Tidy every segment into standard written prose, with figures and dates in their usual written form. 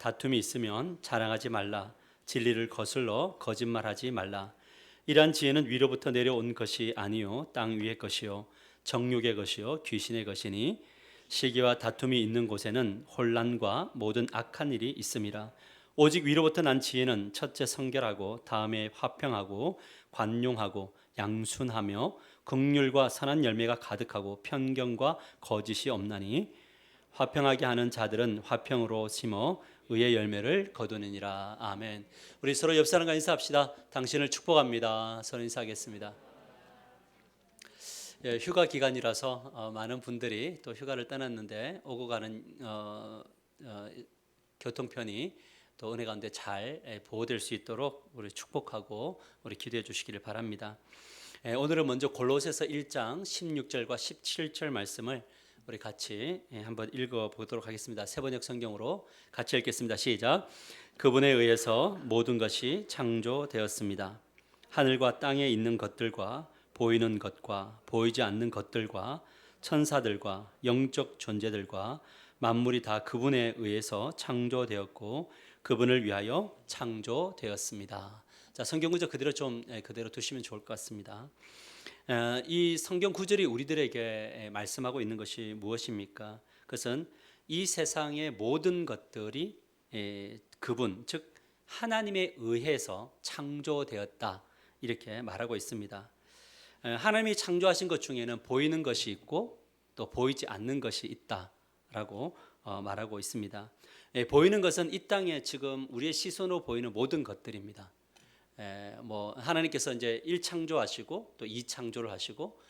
다툼이 있으면 자랑하지 말라. 진리를 거슬러 거짓말하지 말라. 이러한 지혜는 위로부터 내려온 것이 아니요 땅 위의 것이요 정욕의 것이요 귀신의 것이니 시기와 다툼이 있는 곳에는 혼란과 모든 악한 일이 있음이라. 오직 위로부터 난 지혜는 첫째 성결하고 다음에 화평하고 관용하고 양순하며 긍휼과 선한 열매가 가득하고 편견과 거짓이 없나니 화평하게 하는 자들은 화평으로 심어 의의 열매를 거두느니라. 아멘. 우리 서로 옆 사람과 인사합시다. 당신을 축복합니다. 서로 인사하겠습니다. 휴가 기간이라서 많은 분들이 또 휴가를 떠났는데 오고 가는 교통편이 또 은혜 가운데 잘 보호될 수 있도록 우리 축복하고 우리 기도해 주시기를 바랍니다. 오늘은 먼저 골로새서 1장 16절과 17절 말씀을 우리 같이 한번 읽어보도록 하겠습니다. 세번역 성경으로 같이 읽겠습니다. 시작. 그분에 의해서 모든 것이 창조되었습니다. 하늘과 땅에 있는 것들과 보이는 것과 보이지 않는 것들과 천사들과 영적 존재들과 만물이 다 그분에 의해서 창조되었고 그분을 위하여 창조되었습니다. 자, 성경 구절 그대로 그대로 두시면 좋을 것 같습니다. 이 성경 구절이 우리들에게 말씀하고 있는 것이 무엇입니까? 그것은 이 세상의 모든 것들이 그분, 즉 하나님에 의해서 창조되었다 이렇게 말하고 있습니다. 하나님이 창조하신 것 중에는 보이는 것이 있고 또 보이지 않는 것이 있다라고 말하고 있습니다. 보이는 것은 이 땅에 지금 우리의 시선으로 보이는 모든 것들입니다. 하나님께서 이제 1창조하시고 또 2창조를 하시고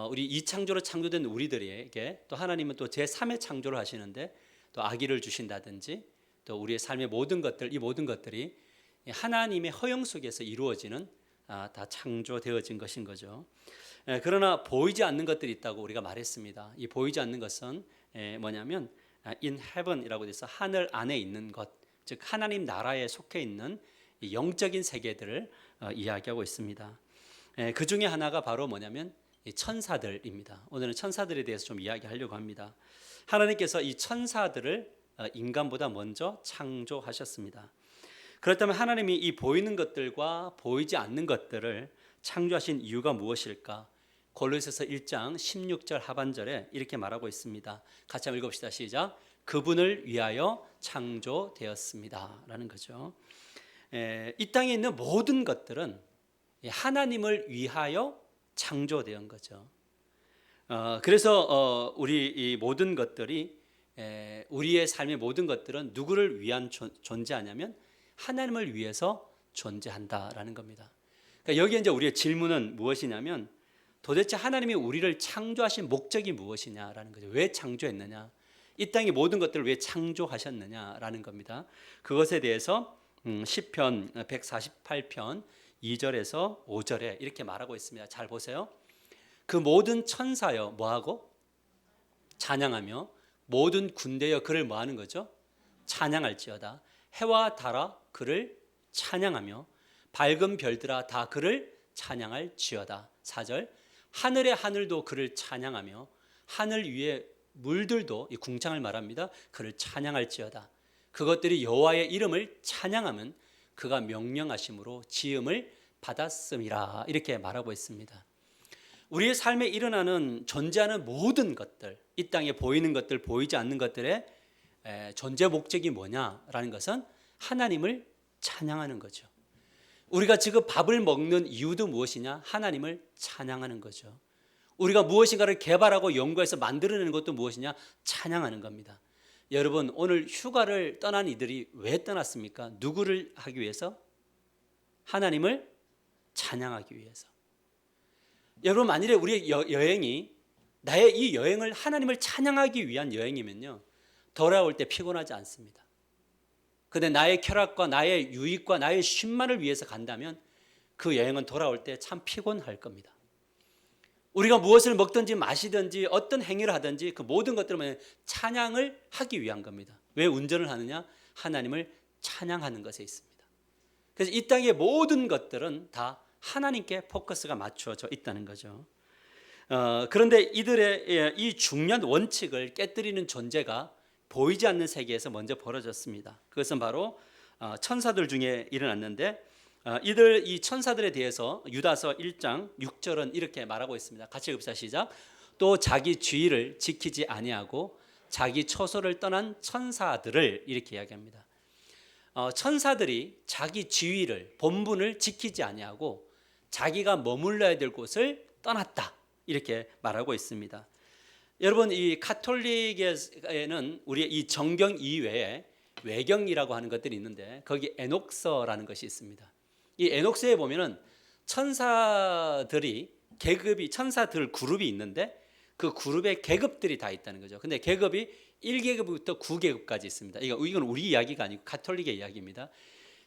우리 2창조로 창조된 우리들에게 또 하나님은 또 제3의 창조를 하시는데 또 아기를 주신다든지 또 우리의 삶의 모든 것들, 이 모든 것들이 하나님의 허용 속에서 이루어지는 다 창조되어진 것인 거죠. 그러나 보이지 않는 것들이 있다고 우리가 말했습니다. 이 보이지 않는 것은 뭐냐면 in heaven이라고 돼서 하늘 안에 있는 것, 즉 하나님 나라에 속해 있는 영적인 세계들을 이야기하고 있습니다. 그 중에 하나가 바로 뭐냐면 천사들입니다. 오늘은 천사들에 대해서 좀 이야기하려고 합니다. 하나님께서 이 천사들을 인간보다 먼저 창조하셨습니다. 그렇다면 하나님이 이 보이는 것들과 보이지 않는 것들을 창조하신 이유가 무엇일까? 골로새서 1장 16절 하반절에 이렇게 말하고 있습니다. 같이 한번 읽어봅시다. 시작. 그분을 위하여 창조되었습니다 라는 거죠. 이 땅에 있는 모든 것들은 하나님을 위하여 창조된 거죠. 그래서 우리 이 모든 것들이 우리의 삶의 모든 것들은 누구를 위한 존재하냐면 하나님을 위해서 존재한다라는 겁니다. 그러니까 여기에 이제 우리의 질문은 무엇이냐면 도대체 하나님이 우리를 창조하신 목적이 무엇이냐라는 거죠. 왜 창조했느냐? 이 땅의 모든 것들을 왜 창조하셨느냐라는 겁니다. 그것에 대해서 시편 148편 2절에서 5절에 이렇게 말하고 있습니다. 잘 보세요. 그 모든 천사여 뭐하고? 찬양하며 모든 군대여 그를 뭐하는 거죠? 찬양할지어다. 해와 달아 그를 찬양하며 밝은 별들아 다 그를 찬양할지어다. 4절 하늘의 하늘도 그를 찬양하며 하늘 위에 물들도 이 궁창을 말합니다. 그를 찬양할지어다. 그것들이 여호와의 이름을 찬양하면 그가 명령하심으로 지음을 받았음이라 이렇게 말하고 있습니다. 우리의 삶에 일어나는 존재하는 모든 것들, 이 땅에 보이는 것들, 보이지 않는 것들의 존재 목적이 뭐냐라는 것은 하나님을 찬양하는 거죠. 우리가 지금 밥을 먹는 이유도 무엇이냐? 하나님을 찬양하는 거죠. 우리가 무엇인가를 개발하고 연구해서 만들어내는 것도 무엇이냐? 찬양하는 겁니다. 여러분 오늘 휴가를 떠난 이들이 왜 떠났습니까? 누구를 하기 위해서? 하나님을 찬양하기 위해서. 여러분 만일에 우리의 여행이 나의 이 여행을 하나님을 찬양하기 위한 여행이면요 돌아올 때 피곤하지 않습니다. 그런데 나의 쾌락과 나의 유익과 나의 쉼만을 위해서 간다면 그 여행은 돌아올 때 참 피곤할 겁니다. 우리가 무엇을 먹든지 마시든지 어떤 행위를 하든지 그 모든 것들은 찬양을 하기 위한 겁니다. 왜 운전을 하느냐? 하나님을 찬양하는 것에 있습니다. 그래서 이 땅의 모든 것들은 다 하나님께 포커스가 맞추어져 있다는 거죠. 그런데 이들의 이 중요한 원칙을 깨뜨리는 존재가 보이지 않는 세계에서 먼저 벌어졌습니다. 그것은 바로 천사들 중에 일어났는데 이 천사들에 대해서 유다서 1장 6절은 이렇게 말하고 있습니다. 같이 읽읍시다. 시작. 또 자기 주의를 지키지 아니하고 자기 처소를 떠난 천사들을 이렇게 이야기합니다. 천사들이 자기 지위를 본분을 지키지 아니하고 자기가 머물러야 될 곳을 떠났다 이렇게 말하고 있습니다. 여러분 이 가톨릭에는 우리 이 정경 이외에 외경이라고 하는 것들이 있는데 거기 에녹서라는 것이 있습니다. 이 에녹서에 보면은 천사들이 계급이 천사들 그룹이 있는데 그 그룹의 계급들이 다 있다는 거죠. 근데 계급이 1계급부터 9계급까지 있습니다. 이건 우리 이야기가 아니고 가톨릭의 이야기입니다.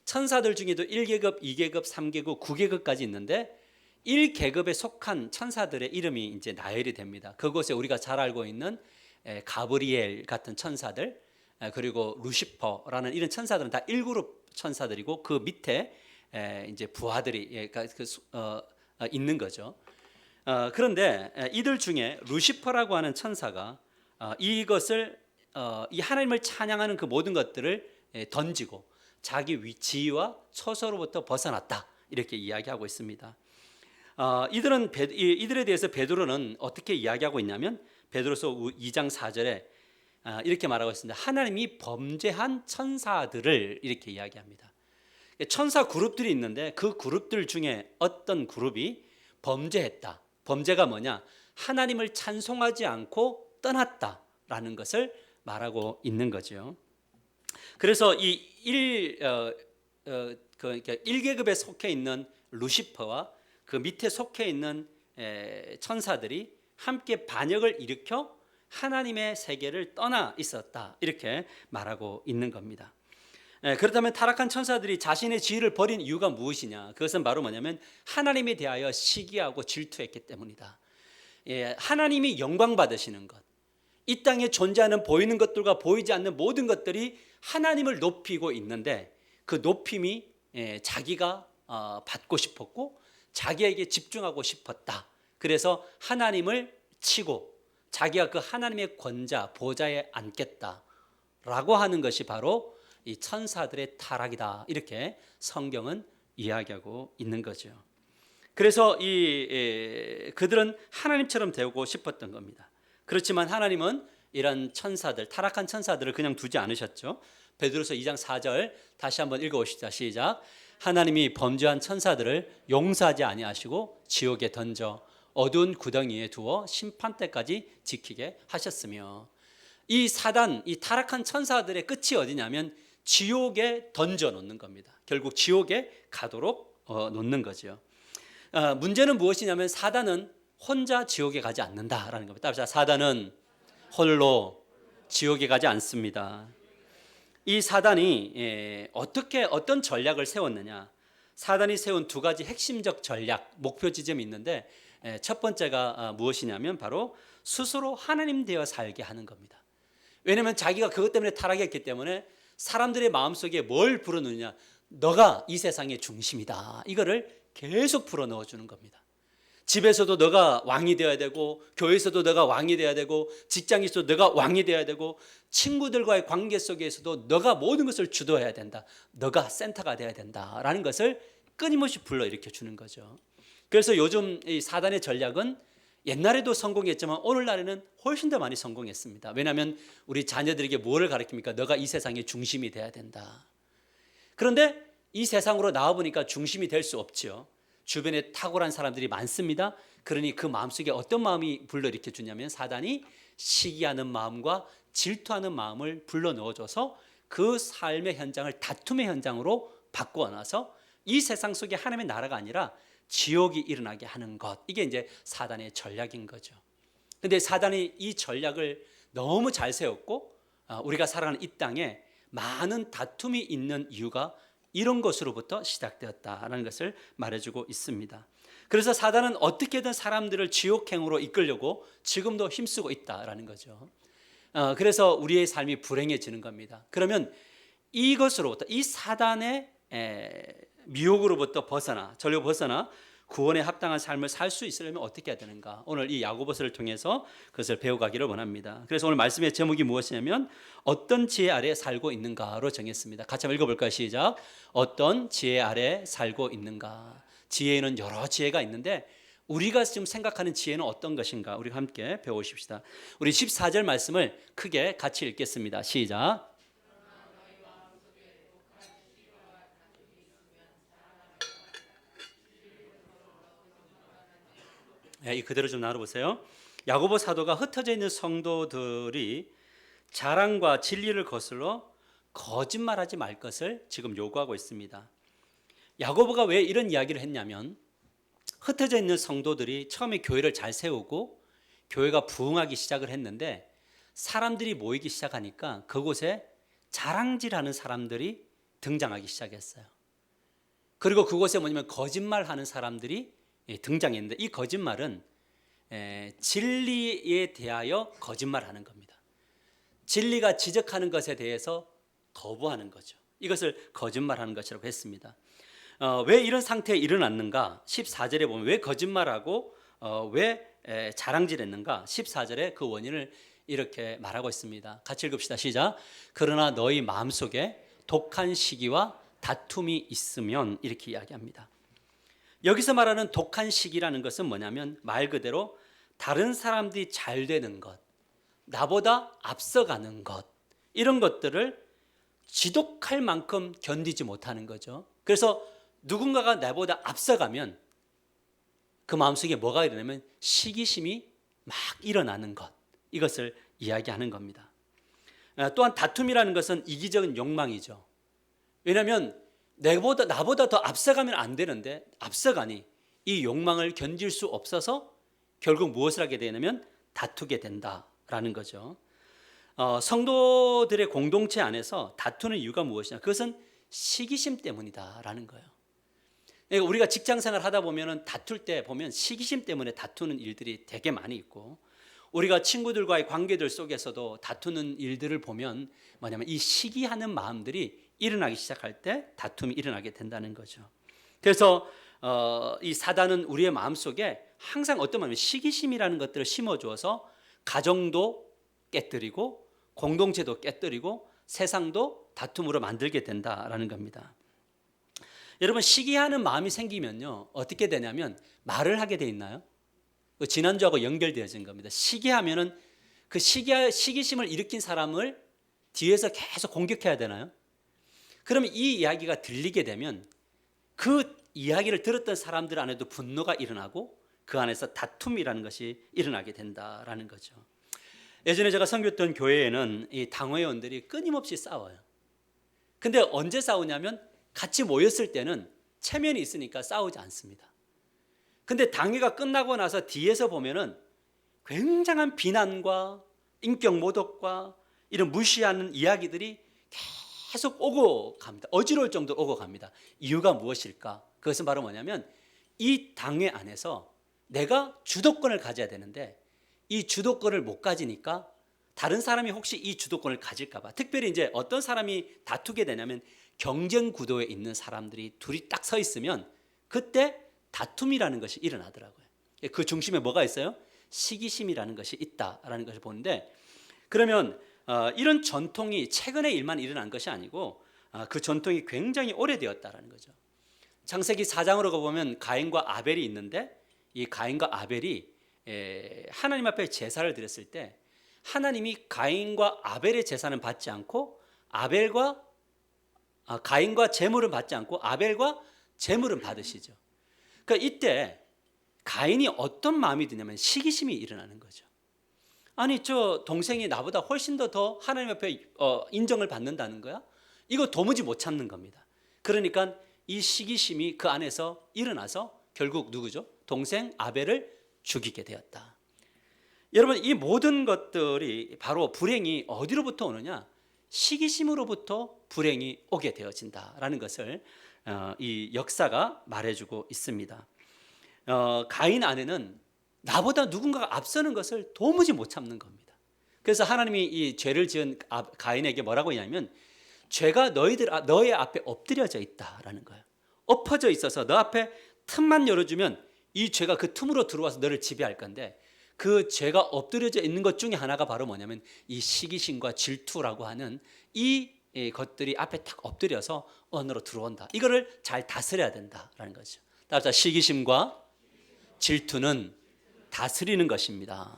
천사들 중에도 1계급, 2계급, 3계급, 9계급까지 있는데 1계급에 속한 천사들의 이름이 이제 나열이 됩니다. 그곳에 우리가 잘 알고 있는 가브리엘 같은 천사들, 그리고 루시퍼라는 이런 천사들은 다 1그룹 천사들이고 그 밑에 이제 부하들이 있는 거죠. 그런데 이들 중에 루시퍼라고 하는 천사가 이것을 이 하나님을 찬양하는 그 모든 것들을 던지고 자기 위치와 처소로부터 벗어났다 이렇게 이야기하고 있습니다. 이들에 대해서 베드로는 어떻게 이야기하고 있냐면 베드로서 2장 4절에 이렇게 말하고 있습니다. 하나님이 범죄한 천사들을 이렇게 이야기합니다. 천사 그룹들이 있는데 그 그룹들 중에 어떤 그룹이 범죄했다. 범죄가 뭐냐? 하나님을 찬송하지 않고 떠났다라는 것을 말하고 있는 거죠. 그래서 이 1계급에 속해 있는 루시퍼와 그 밑에 속해 있는 천사들이 함께 반역을 일으켜 하나님의 세계를 떠나 있었다 이렇게 말하고 있는 겁니다. 그렇다면 타락한 천사들이 자신의 지위를 버린 이유가 무엇이냐? 그것은 바로 뭐냐면 하나님에 대하여 시기하고 질투했기 때문이다. 하나님이 영광 받으시는 것, 이 땅에 존재하는 보이는 것들과 보이지 않는 모든 것들이 하나님을 높이고 있는데 그 높임이 자기가 받고 싶었고 자기에게 집중하고 싶었다. 그래서 하나님을 치고 자기가 그 하나님의 권자 보좌에 앉겠다라고 하는 것이 바로 이 천사들의 타락이다. 이렇게 성경은 이야기하고 있는 거죠. 그래서 그들은 하나님처럼 되고 싶었던 겁니다. 그렇지만 하나님은 이런 천사들, 타락한 천사들을 그냥 두지 않으셨죠. 베드로서 2장 4절 다시 한번 읽어보시죠. 시작. 하나님이 범죄한 천사들을 용서하지 아니하시고 지옥에 던져 어두운 구덩이에 두어 심판 때까지 지키게 하셨으며, 이 사단, 이 타락한 천사들의 끝이 어디냐면 지옥에 던져 놓는 겁니다. 결국 지옥에 가도록 놓는 거죠. 문제는 무엇이냐면 사단은 혼자 지옥에 가지 않는다라는 겁니다. 따라서 사단은 홀로 지옥에 가지 않습니다. 이 사단이 어떤 전략을 세웠느냐? 사단이 세운 두 가지 핵심적 전략, 목표 지점이 있는데 첫 번째가 무엇이냐면 바로 스스로 하나님 되어 살게 하는 겁니다. 왜냐하면 자기가 그것 때문에 타락했기 때문에 사람들의 마음속에 뭘 불어넣느냐? 너가 이 세상의 중심이다. 이거를 계속 불어넣어 주는 겁니다. 집에서도 너가 왕이 되어야 되고, 교회에서도 너가 왕이 되어야 되고, 직장에서도 너가 왕이 되어야 되고, 친구들과의 관계 속에서도 너가 모든 것을 주도해야 된다. 너가 센터가 되어야 된다라는 것을 끊임없이 불러일으켜 주는 거죠. 그래서 요즘 이 사단의 전략은 옛날에도 성공했지만 오늘날에는 훨씬 더 많이 성공했습니다. 왜냐하면 우리 자녀들에게 뭐를 가르칩니까? 너가 이 세상의 중심이 돼야 된다. 그런데 이 세상으로 나와보니까 중심이 될 수 없죠. 주변에 탁월한 사람들이 많습니다. 그러니 그 마음속에 어떤 마음이 불러일으켜 주냐면 사단이 시기하는 마음과 질투하는 마음을 불러넣어줘서 그 삶의 현장을 다툼의 현장으로 바꾸어놔서 이 세상 속에 하나님의 나라가 아니라 지옥이 일어나게 하는 것, 이게 이제 사단의 전략인 거죠. 그런데 사단이 이 전략을 너무 잘 세웠고 우리가 살아가는 이 땅에 많은 다툼이 있는 이유가 이런 것으로부터 시작되었다는 것을 말해주고 있습니다. 그래서 사단은 어떻게든 사람들을 지옥행으로 이끌려고 지금도 힘쓰고 있다라는 거죠. 그래서 우리의 삶이 불행해지는 겁니다. 그러면 이것으로부터, 이 사단의 미혹으로부터 벗어나, 전혀 벗어나 구원에 합당한 삶을 살 수 있으려면 어떻게 해야 되는가? 오늘 이 야고보서를 통해서 그것을 배워가기를 원합니다. 그래서 오늘 말씀의 제목이 무엇이냐면 어떤 지혜 아래 살고 있는가로 정했습니다. 같이 한번 읽어볼까요? 시작. 어떤 지혜 아래 살고 있는가? 지혜는 여러 지혜가 있는데 우리가 지금 생각하는 지혜는 어떤 것인가? 우리 함께 배워보십시다. 우리 14절 말씀을 크게 같이 읽겠습니다. 시작. 이 그대로 좀 나눠보세요. 야고보 사도가 흩어져 있는 성도들이 자랑과 진리를 거슬러 거짓말하지 말 것을 지금 요구하고 있습니다. 야고보가 왜 이런 이야기를 했냐면 흩어져 있는 성도들이 처음에 교회를 잘 세우고 교회가 부흥하기 시작을 했는데 사람들이 모이기 시작하니까 그곳에 자랑질하는 사람들이 등장하기 시작했어요. 그리고 그곳에 뭐냐면 거짓말하는 사람들이 등장했는데 이 거짓말은 진리에 대하여 거짓말하는 겁니다. 진리가 지적하는 것에 대해서 거부하는 거죠. 이것을 거짓말하는 것이라고 했습니다. 왜 이런 상태에 일어났는가? 14절에 보면 왜 거짓말하고 왜 자랑질했는가? 14절에 그 원인을 이렇게 말하고 있습니다. 같이 읽읍시다. 시작. 그러나 너희 마음속에 독한 시기와 다툼이 있으면 이렇게 이야기합니다. 여기서 말하는 독한 시기라는 것은 뭐냐면 말 그대로 다른 사람들이 잘 되는 것, 나보다 앞서가는 것, 이런 것들을 지독할 만큼 견디지 못하는 거죠. 그래서 누군가가 나보다 앞서가면 그 마음속에 뭐가 일어나면 시기심이 막 일어나는 것, 이것을 이야기하는 겁니다. 또한 다툼이라는 것은 이기적인 욕망이죠. 왜냐하면 나보다 더 앞서가면 안 되는데 앞서가니 이 욕망을 견딜 수 없어서 결국 무엇을 하게 되냐면 다투게 된다라는 거죠. 성도들의 공동체 안에서 다투는 이유가 무엇이냐? 그것은 시기심 때문이다라는 거예요. 그러니까 우리가 직장생활 하다 보면 다툴 때 보면 시기심 때문에 다투는 일들이 되게 많이 있고 우리가 친구들과의 관계들 속에서도 다투는 일들을 보면 뭐냐면 이 시기하는 마음들이 일어나기 시작할 때 다툼이 일어나게 된다는 거죠. 그래서 이 사단은 우리의 마음속에 항상 어떤 마음이 시기심이라는 것들을 심어주어서 가정도 깨뜨리고 공동체도 깨뜨리고 세상도 다툼으로 만들게 된다라는 겁니다. 여러분 시기하는 마음이 생기면요 어떻게 되냐면 말을 하게 돼 있나요? 지난주하고 연결되어진 겁니다. 시기하면은 그 시기심을 일으킨 사람을 뒤에서 계속 공격해야 되나요? 그러면 이 이야기가 들리게 되면 그 이야기를 들었던 사람들 안에도 분노가 일어나고 그 안에서 다툼이라는 것이 일어나게 된다라는 거죠. 예전에 제가 섬겼던 교회에는 이 당회원들이 끊임없이 싸워요. 근데 언제 싸우냐면 같이 모였을 때는 체면이 있으니까 싸우지 않습니다. 근데 당회가 끝나고 나서 뒤에서 보면은 굉장한 비난과 인격 모독과 이런 무시하는 이야기들이 계속 오고 갑니다. 어지러울 정도로 오고 갑니다. 이유가 무엇일까? 그것은 바로 뭐냐면 이 당회 안에서 내가 주도권을 가져야 되는데 이 주도권을 못 가지니까 다른 사람이 혹시 이 주도권을 가질까 봐 특별히 이제 어떤 사람이 다투게 되냐면 경쟁 구도에 있는 사람들이 둘이 딱 서 있으면 그때 다툼이라는 것이 일어나더라고요. 그 중심에 뭐가 있어요? 시기심이라는 것이 있다라는 것을 보는데 그러면 이런 전통이 최근의 일만 일어난 것이 아니고 그 전통이 굉장히 오래되었다라는 거죠. 창세기 4장으로 가보면 가인과 아벨이 있는데 이 가인과 아벨이 하나님 앞에 제사를 드렸을 때 하나님이 가인과 아벨의 제사는 받지 않고 가인과 제물은 받지 않고 아벨과 제물은 받으시죠. 그러니까 이때 가인이 어떤 마음이 드냐면 시기심이 일어나는 거죠. 아니 저 동생이 나보다 훨씬 더 하나님 앞에 인정을 받는다는 거야? 이거 도무지 못 참는 겁니다. 그러니까 이 시기심이 그 안에서 일어나서 결국 누구죠? 동생 아벨을 죽이게 되었다. 여러분 이 모든 것들이 바로 불행이 어디로부터 오느냐? 시기심으로부터 불행이 오게 되어진다라는 것을 이 역사가 말해주고 있습니다. 가인 안에는 나보다 누군가가 앞서는 것을 도무지 못 참는 겁니다. 그래서 하나님이 이 죄를 지은 가인에게 뭐라고 하냐면 죄가 너의 앞에 엎드려져 있다라는 거예요. 엎어져 있어서 너 앞에 틈만 열어주면 이 죄가 그 틈으로 들어와서 너를 지배할 건데, 그 죄가 엎드려져 있는 것 중에 하나가 바로 뭐냐면 이 시기심과 질투라고 하는 이 것들이 앞에 탁 엎드려서 언어로 들어온다. 이거를 잘 다스려야 된다라는 거죠. 따라서 시기심과 질투는 다스리는 것입니다.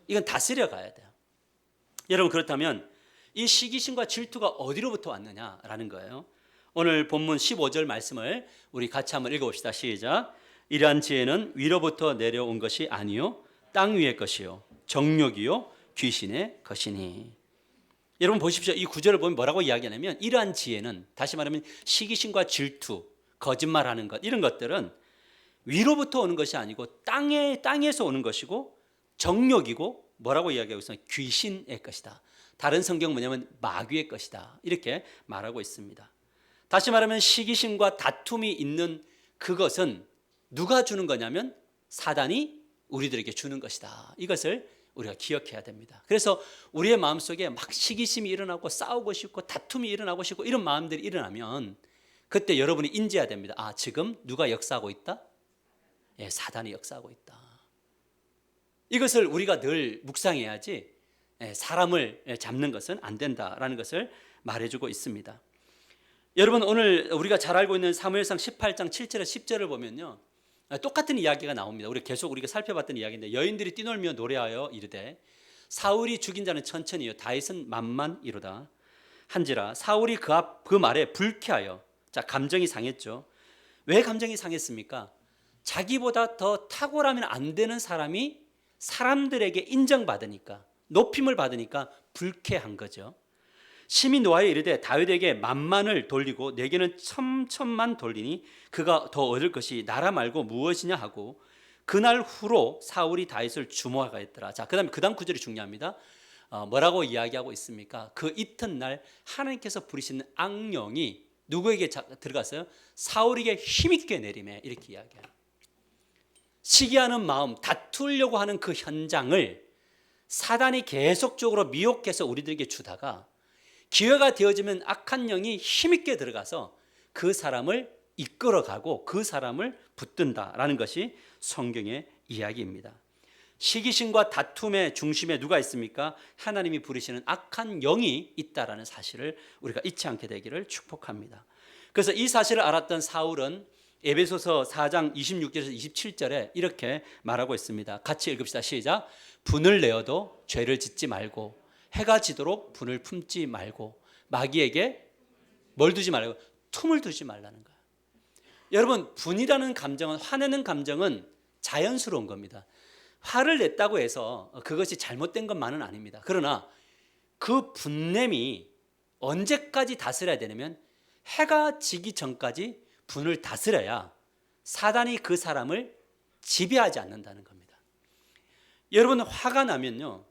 이건 다스려 가야 돼요. 여러분, 그렇다면 이 시기심과 질투가 어디로부터 왔느냐라는 거예요. 오늘 본문 15절 말씀을 우리 같이 한번 읽어봅시다. 시작. 이러한 지혜는 위로부터 내려온 것이 아니요 땅 위의 것이요 정욕이요 귀신의 것이니. 여러분 보십시오. 이 구절을 보면 뭐라고 이야기하냐면, 이러한 지혜는, 다시 말하면 시기심과 질투, 거짓말하는 것, 이런 것들은 위로부터 오는 것이 아니고 땅에서 오는 것이고 정욕이고, 뭐라고 이야기하고 있어요? 귀신의 것이다. 다른 성경 뭐냐면 마귀의 것이다. 이렇게 말하고 있습니다. 다시 말하면 시기심과 다툼이 있는 그것은 누가 주는 거냐면 사단이 우리들에게 주는 것이다. 이것을 우리가 기억해야 됩니다. 그래서 우리의 마음속에 막 시기심이 일어나고 싸우고 싶고 다툼이 일어나고 싶고 이런 마음들이 일어나면 그때 여러분이 인지해야 됩니다. 아, 지금 누가 역사하고 있다? 예, 사단이 역사하고 있다. 이것을 우리가 늘 묵상해야지 사람을 잡는 것은 안 된다라는 것을 말해주고 있습니다. 여러분, 오늘 우리가 잘 알고 있는 사무엘상 18장 7절에 10절을 보면요, 똑같은 이야기가 나옵니다. 우리 계속 우리가 살펴봤던 이야기인데, 여인들이 뛰놀며 노래하여 이르되 사울이 죽인 자는 천천히요 다윗은 만만이로다 한지라. 사울이 그 말에 불쾌하여, 자, 감정이 상했죠. 왜 감정이 상했습니까? 자기보다 더 탁월하면 안 되는 사람이 사람들에게 인정받으니까, 높임을 받으니까 불쾌한 거죠. 심히 노하여 이르되 다윗에게 만만을 돌리고 내게는 천천만 돌리니 그가 더 얻을 것이 나라 말고 무엇이냐 하고, 그날 후로 사울이 다윗을 주목하였더라. 자, 그다음 구절이 중요합니다. 뭐라고 이야기하고 있습니까? 그 이튿날 하나님께서 부리시는 악령이 누구에게 들어갔어요? 사울에게 힘있게 내림에, 이렇게 이야기해요. 시기하는 마음, 다투려고 하는 그 현장을 사단이 계속적으로 미혹해서 우리들에게 주다가 기회가 되어지면 악한 영이 힘있게 들어가서 그 사람을 이끌어가고 그 사람을 붙든다라는 것이 성경의 이야기입니다. 시기심과 다툼의 중심에 누가 있습니까? 하나님이 부리시는 악한 영이 있다라는 사실을 우리가 잊지 않게 되기를 축복합니다. 그래서 이 사실을 알았던 사울은 에베소서 4장 26절에서 27절에 이렇게 말하고 있습니다. 같이 읽읍시다. 시작. 분을 내어도 죄를 짓지 말고 해가 지도록 분을 품지 말고 마귀에게 뭘 두지 말고 틈을 두지 말라는 거예요. 여러분, 분이라는 감정은, 화내는 감정은 자연스러운 겁니다. 화를 냈다고 해서 그것이 잘못된 것만은 아닙니다. 그러나 그 분냄이 언제까지 다스려야 되냐면 해가 지기 전까지 분을 다스려야 사단이 그 사람을 지배하지 않는다는 겁니다. 여러분, 화가 나면요,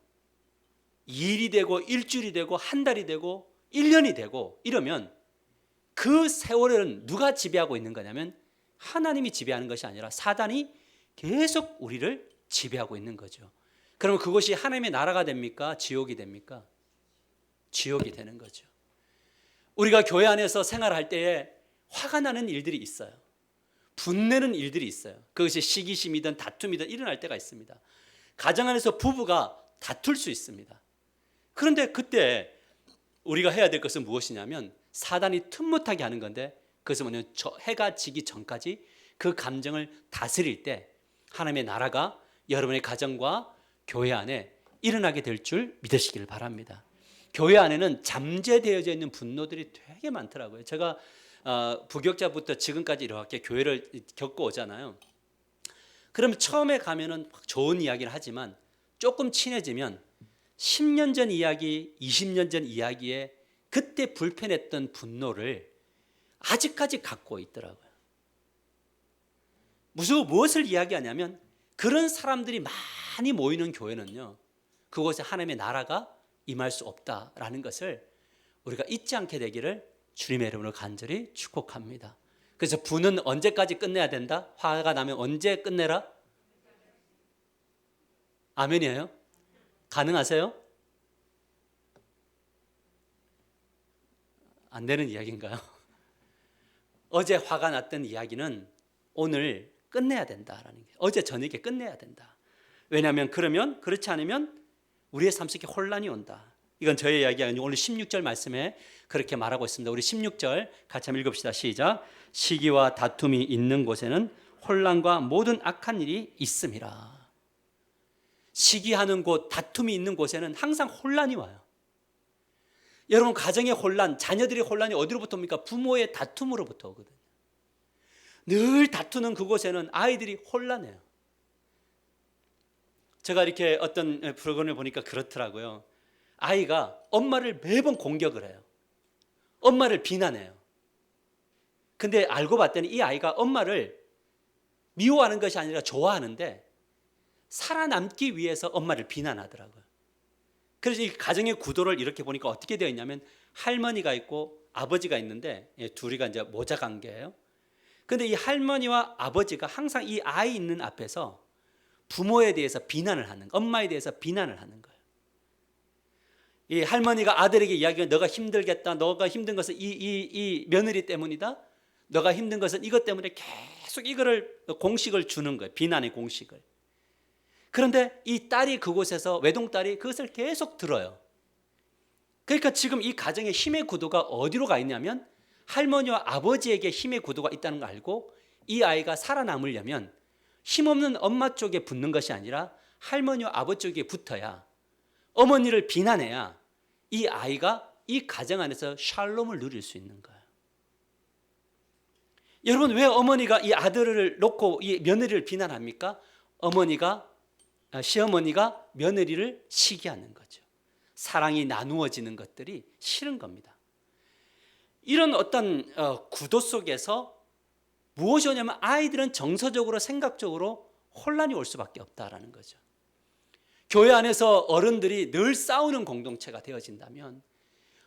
2일이 되고 일주일이 되고 한 달이 되고 1년이 되고 이러면 그 세월은 누가 지배하고 있는 거냐면 하나님이 지배하는 것이 아니라 사단이 계속 우리를 지배하고 있는 거죠. 그러면 그것이 하나님의 나라가 됩니까? 지옥이 됩니까? 지옥이 되는 거죠. 우리가 교회 안에서 생활할 때에 화가 나는 일들이 있어요. 분내는 일들이 있어요. 그것이 시기심이든 다툼이든 일어날 때가 있습니다. 가정 안에서 부부가 다툴 수 있습니다. 그런데 그때 우리가 해야 될 것은 무엇이냐면 사단이 틈못하게 하는 건데, 그것은 뭐냐면 해가 지기 전까지 그 감정을 다스릴 때 하나님의 나라가 여러분의 가정과 교회 안에 일어나게 될 줄 믿으시길 바랍니다. 교회 안에는 잠재되어져 있는 분노들이 되게 많더라고요. 제가 부격자부터 지금까지 이렇게 교회를 겪고 오잖아요. 그럼 처음에 가면은 좋은 이야기를 하지만 조금 친해지면 10년 전 이야기, 20년 전 이야기에 그때 불편했던 분노를 아직까지 갖고 있더라고요. 무엇을 이야기하냐면 그런 사람들이 많이 모이는 교회는요, 그곳에 하나님의 나라가 임할 수 없다라는 것을 우리가 잊지 않게 되기를 주님의 이름으로 간절히 축복합니다. 그래서 분은 언제까지 끝내야 된다? 화가 나면 언제 끝내라? 아멘이에요? 가능하세요? 안 되는 이야기인가요? 어제 화가 났던 이야기는 오늘 끝내야 된다라는 게, 어제 저녁에 끝내야 된다. 왜냐하면 그렇지 않으면 우리의 삶 속에 혼란이 온다. 이건 저의 이야기가 아니고 오늘 16절 말씀에 그렇게 말하고 있습니다. 우리 16절 같이 한번 읽읍시다. 시작. 시기와 다툼이 있는 곳에는 혼란과 모든 악한 일이 있음이라. 시기하는 곳, 다툼이 있는 곳에는 항상 혼란이 와요. 여러분, 가정의 혼란, 자녀들의 혼란이 어디로부터 옵니까? 부모의 다툼으로부터 오거든요. 늘 다투는 그곳에는 아이들이 혼란해요. 제가 이렇게 어떤 프로그램을 보니까 그렇더라고요. 아이가 엄마를 매번 공격을 해요. 엄마를 비난해요. 근데 알고 봤더니 이 아이가 엄마를 미워하는 것이 아니라 좋아하는데 살아남기 위해서 엄마를 비난하더라고요. 그래서 이 가정의 구도를 이렇게 보니까 어떻게 되어 있냐면 할머니가 있고 아버지가 있는데 둘이가 이제 모자 관계예요. 근데 이 할머니와 아버지가 항상 이 아이 있는 앞에서 부모에 대해서 비난을 하는, 엄마에 대해서 비난을 하는 거예요. 이 할머니가 아들에게 이야기하면 너가 힘들겠다. 너가 힘든 것은 이 며느리 때문이다. 너가 힘든 것은 이것 때문에 계속 이거를 공식을 주는 거예요. 비난의 공식을. 그런데 이 딸이 그곳에서 외동딸이 그것을 계속 들어요. 그러니까 지금 이 가정의 힘의 구도가 어디로 가 있냐면 할머니와 아버지에게 힘의 구도가 있다는 걸 알고 이 아이가 살아남으려면 힘없는 엄마 쪽에 붙는 것이 아니라 할머니와 아버지 쪽에 붙어야, 어머니를 비난해야 이 아이가 이 가정 안에서 샬롬을 누릴 수 있는 거예요. 여러분, 왜 어머니가 이 아들을 놓고 이 며느리를 비난합니까? 시어머니가 며느리를 시기하는 거죠. 사랑이 나누어지는 것들이 싫은 겁니다. 이런 어떤 구도 속에서 무엇이 오냐면 아이들은 정서적으로 생각적으로 혼란이 올 수밖에 없다라는 거죠. 교회 안에서 어른들이 늘 싸우는 공동체가 되어진다면,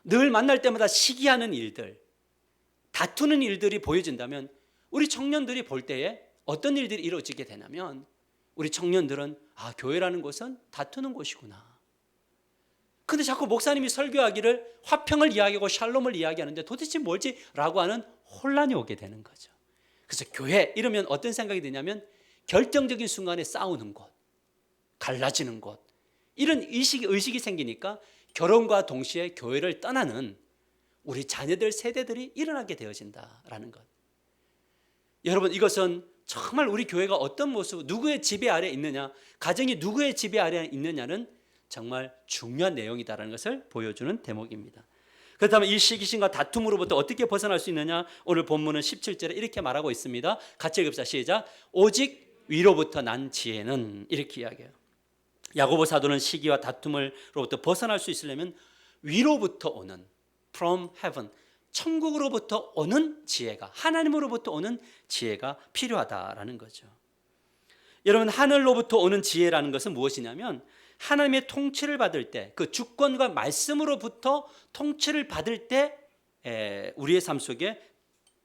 늘 만날 때마다 시기하는 일들, 다투는 일들이 보여진다면 우리 청년들이 볼 때에 어떤 일들이 이루어지게 되냐면 우리 청년들은 교회라는 곳은 다투는 곳이구나. 근데 자꾸 목사님이 설교하기를 화평을 이야기하고 샬롬을 이야기하는데 도대체 뭘지? 라고 하는 혼란이 오게 되는 거죠. 그래서 교회 이러면 어떤 생각이 드냐면 결정적인 순간에 싸우는 곳, 갈라지는 곳, 이런 의식이 생기니까 결혼과 동시에 교회를 떠나는 우리 자녀들 세대들이 일어나게 되어진다라는 것. 여러분, 이것은 정말 우리 교회가 어떤 모습, 누구의 지배 아래에 있느냐, 가정이 누구의 지배 아래에 있느냐는 정말 중요한 내용이다라는 것을 보여주는 대목입니다. 그렇다면 이 시기심과 다툼으로부터 어떻게 벗어날 수 있느냐? 오늘 본문은 17절에 이렇게 말하고 있습니다. 같이 읽읍시다. 시작. 오직 위로부터 난 지혜는, 이렇게 이야기해요. 야고보 사도는 시기와 다툼으로부터 벗어날 수 있으려면 위로부터 오는, from heaven, 천국으로부터 오는 지혜가, 하나님으로부터 오는 지혜가 필요하다라는 거죠. 여러분, 하늘로부터 오는 지혜라는 것은 무엇이냐면 하나님의 통치를 받을 때, 그 주권과 말씀으로부터 통치를 받을 때 우리의 삶 속에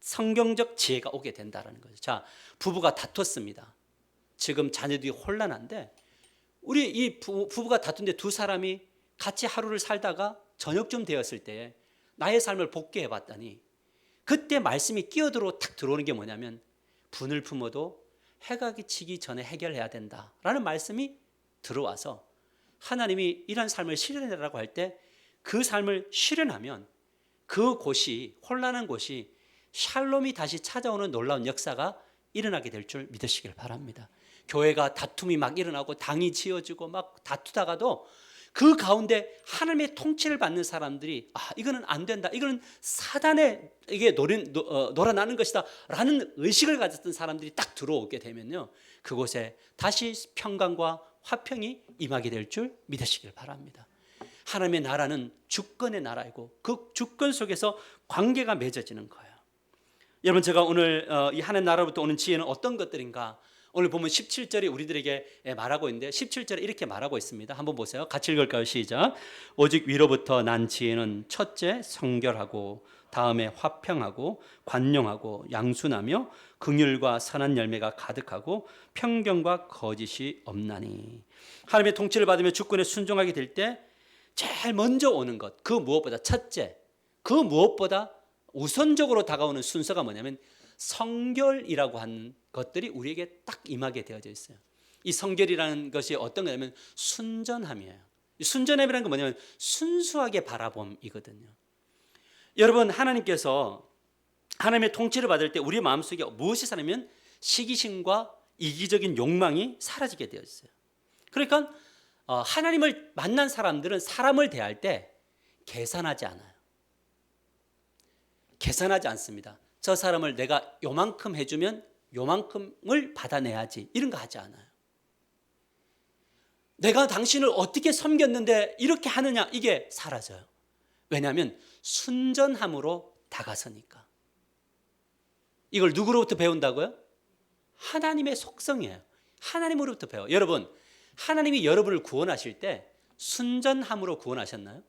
성경적 지혜가 오게 된다는 거죠. 자, 부부가 다퉜습니다. 지금 자녀들이 혼란한데 우리 이 부부가 다툰데 두 사람이 같이 하루를 살다가 저녁쯤 되었을 때에 나의 삶을 복귀해 봤더니 그때 말씀이 끼어들어 탁 들어오는 게 뭐냐면 분을 품어도 해가 지기 전에 해결해야 된다라는 말씀이 들어와서 하나님이 이런 삶을 실현해라고 할 때 그 삶을 실현하면 그곳이, 혼란한 곳이 샬롬이 다시 찾아오는 놀라운 역사가 일어나게 될 줄 믿으시길 바랍니다. 교회가 다툼이 막 일어나고 당이 지어지고 막 다투다가도 그 가운데 하나님의 통치를 받는 사람들이 이거는 안 된다, 이거는 사단의 이게 놀아나는 것이다 라는 의식을 가졌던 사람들이 딱 들어오게 되면요, 그곳에 다시 평강과 화평이 임하게 될 줄 믿으시길 바랍니다. 하나님의 나라는 주권의 나라이고 그 주권 속에서 관계가 맺어지는 거예요. 여러분, 제가 오늘 이 하나님 나라로부터 오는 지혜는 어떤 것들인가? 오늘 보면 17절이 우리들에게 말하고 있는데 17절에 이렇게 말하고 있습니다. 한번 보세요. 같이 읽을까요? 시작. 오직 위로부터 난 지혜는 첫째 성결하고 다음에 화평하고 관용하고 양순하며 긍휼과 선한 열매가 가득하고 편견과 거짓이 없나니. 하나님의 통치를 받으며 주권에 순종하게 될 때 제일 먼저 오는 것, 그 무엇보다 첫째, 그 무엇보다 우선적으로 다가오는 순서가 뭐냐면 성결이라고 하는 것들이 우리에게 딱 임하게 되어져 있어요. 이 성결이라는 것이 어떤 거냐면 순전함이에요. 순전함이라는 건 뭐냐면 순수하게 바라봄이거든요. 여러분, 하나님께서 하나님의 통치를 받을 때 우리 마음속에 무엇이 사라지면 시기심과 이기적인 욕망이 사라지게 되어 있어요. 그러니까 하나님을 만난 사람들은 사람을 대할 때 계산하지 않아요. 계산하지 않습니다. 저 사람을 내가 요만큼 해주면 요만큼을 받아내야지, 이런 거 하지 않아요. 내가 당신을 어떻게 섬겼는데 이렇게 하느냐, 이게 사라져요. 왜냐하면 순전함으로 다가서니까. 이걸 누구로부터 배운다고요? 하나님의 속성이에요. 하나님으로부터 배워요. 여러분, 하나님이 여러분을 구원하실 때 순전함으로 구원하셨나요?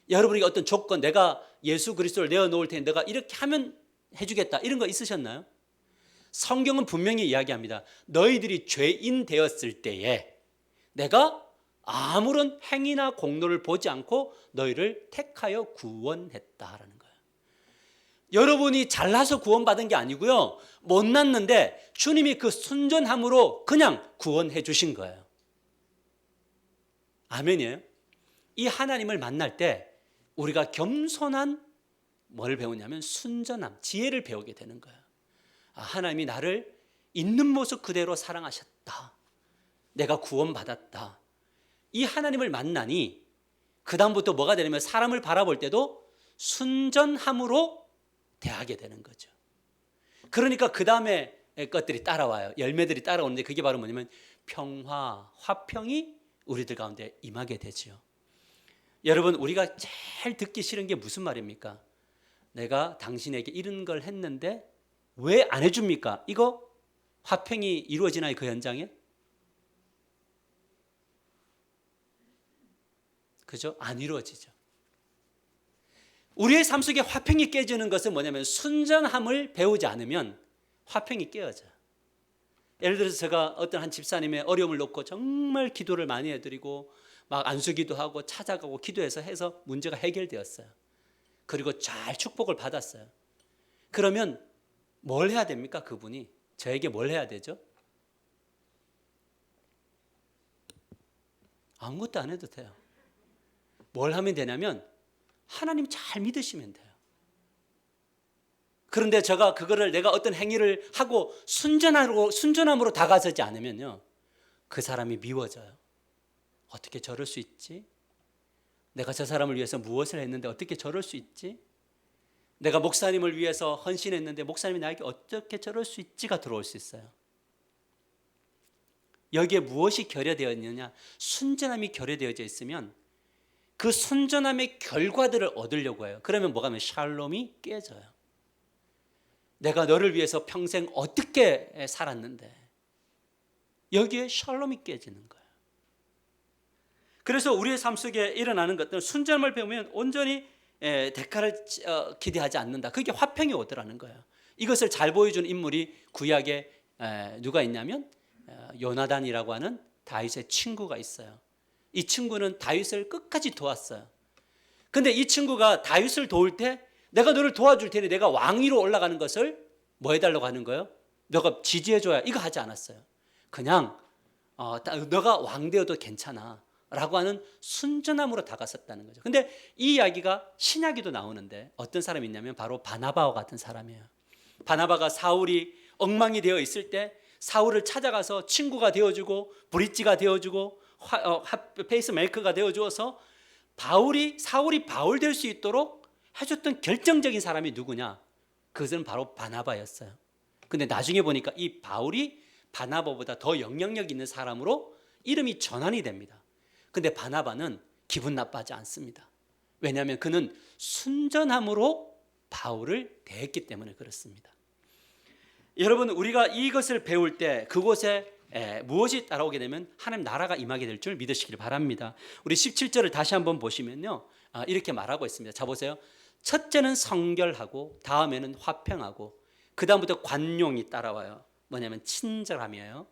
여러분에게 어떤 조건, 내가 예수 그리스도를 내어놓을 테니 내가 이렇게 하면 해주겠다, 이런 거 있으셨나요? 성경은 분명히 이야기합니다. 너희들이 죄인 되었을 때에 내가 아무런 행위나 공로를 보지 않고 너희를 택하여 구원했다라는 거예요. 여러분이 잘나서 구원받은 게 아니고요, 못났는데 주님이 그 순전함으로 그냥 구원해 주신 거예요. 아멘이에요. 이 하나님을 만날 때 우리가 겸손한 뭘 배우냐면 순전함, 지혜를 배우게 되는 거예요. 하나님이 나를 있는 모습 그대로 사랑하셨다, 내가 구원받았다. 이 하나님을 만나니 그 다음부터 뭐가 되냐면 사람을 바라볼 때도 순전함으로 대하게 되는 거죠. 그러니까 그 다음에 것들이 따라와요. 열매들이 따라오는데 그게 바로 뭐냐면 평화, 화평이 우리들 가운데 임하게 되죠. 여러분, 우리가 제일 듣기 싫은 게 무슨 말입니까? 내가 당신에게 이런 걸 했는데 왜 안 해줍니까? 이거 화평이 이루어지나요, 그 현장에? 그죠? 안 이루어지죠. 우리의 삶 속에 화평이 깨지는 것은 뭐냐면 순전함을 배우지 않으면 화평이 깨어져요. 예를 들어서 제가 어떤 한 집사님의 어려움을 놓고 정말 기도를 많이 해드리고 막 안수기도 하고 찾아가고 기도해서 해서 문제가 해결되었어요. 그리고 잘 축복을 받았어요. 그러면 뭘 해야 됩니까? 그분이 저에게 뭘 해야 되죠? 아무것도 안 해도 돼요. 뭘 하면 되냐면 하나님 잘 믿으시면 돼요. 그런데 제가 그거를 내가 어떤 행위를 하고 순전함으로 다가서지 않으면요, 그 사람이 미워져요. 어떻게 저럴 수 있지? 내가 저 사람을 위해서 무엇을 했는데 어떻게 저럴 수 있지? 내가 목사님을 위해서 헌신했는데 목사님이 나에게 어떻게 저럴 수 있지가 들어올 수 있어요. 여기에 무엇이 결여되어 있느냐? 순전함이 결여되어져 있으면 그 순전함의 결과들을 얻으려고 해요. 그러면 뭐가 하면 샬롬이 깨져요. 내가 너를 위해서 평생 어떻게 살았는데 여기에 샬롬이 깨지는 거예요. 그래서 우리의 삶 속에 일어나는 것들은 순전함을 배우면 온전히 대가를 기대하지 않는다. 그게 화평이 오더라는 거예요. 이것을 잘 보여주는 인물이 구약에 누가 있냐면 요나단이라고 하는 다윗의 친구가 있어요. 이 친구는 다윗을 끝까지 도왔어요. 근데 이 친구가 다윗을 도울 때 내가 너를 도와줄 테니 내가 왕위로 올라가는 것을 뭐 해달라고 하는 거예요? 너가 지지해줘야, 이거 하지 않았어요. 그냥 너가 왕 되어도 괜찮아 라고 하는 순전함으로 다가섰다는 거죠. 근데 이 이야기가 신약에도 나오는데 어떤 사람이 있냐면 바로 바나바와 같은 사람이에요. 바나바가 사울이 엉망이 되어 있을 때 사울을 찾아가서 친구가 되어주고 브릿지가 되어주고 페이스메이커가 되어주어서 사울이 바울 될 수 있도록 해줬던 결정적인 사람이 누구냐? 그것은 바로 바나바였어요. 근데 나중에 보니까 이 바울이 바나바보다 더 영향력 있는 사람으로 이름이 전환이 됩니다. 근데 바나바는 기분 나빠하지 않습니다. 왜냐하면 그는 순전함으로 바울을 대했기 때문에 그렇습니다. 여러분, 우리가 이것을 배울 때 그곳에 무엇이 따라오게 되면 하나님 나라가 임하게 될 줄 믿으시길 바랍니다. 우리 17절을 다시 한번 보시면요, 이렇게 말하고 있습니다. 자 보세요. 첫째는 성결하고 다음에는 화평하고 그 다음부터 관용이 따라와요. 뭐냐면 친절함이에요.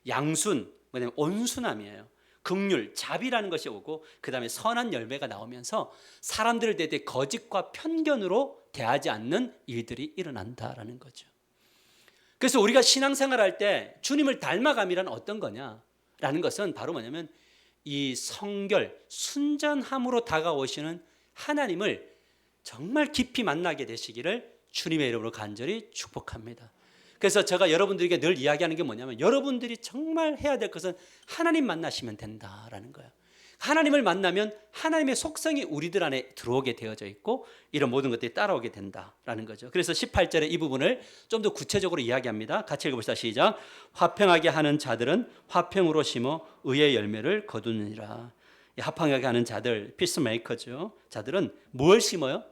양순, 뭐냐면 온순함이에요. 긍휼, 자비라는 것이 오고 그 다음에 선한 열매가 나오면서 사람들을 대해 거짓과 편견으로 대하지 않는 일들이 일어난다라는 거죠. 그래서 우리가 신앙생활할 때 주님을 닮아감이란 어떤 거냐라는 것은 바로 뭐냐면 이 성결, 순전함으로 다가오시는 하나님을 정말 깊이 만나게 되시기를 주님의 이름으로 간절히 축복합니다. 그래서 제가 여러분들에게 늘 이야기하는 게 뭐냐면 여러분들이 정말 해야 될 것은 하나님 만나시면 된다라는 거예요. 하나님을 만나면 하나님의 속성이 우리들 안에 들어오게 되어져 있고 이런 모든 것들이 따라오게 된다라는 거죠. 그래서 18절에 이 부분을 좀 더 구체적으로 이야기합니다. 같이 읽어봅시다. 시작. 화평하게 하는 자들은 화평으로 심어 의의 열매를 거두느니라. 화평하게 하는 자들, 피스메이커죠. 자들은 뭘 심어요?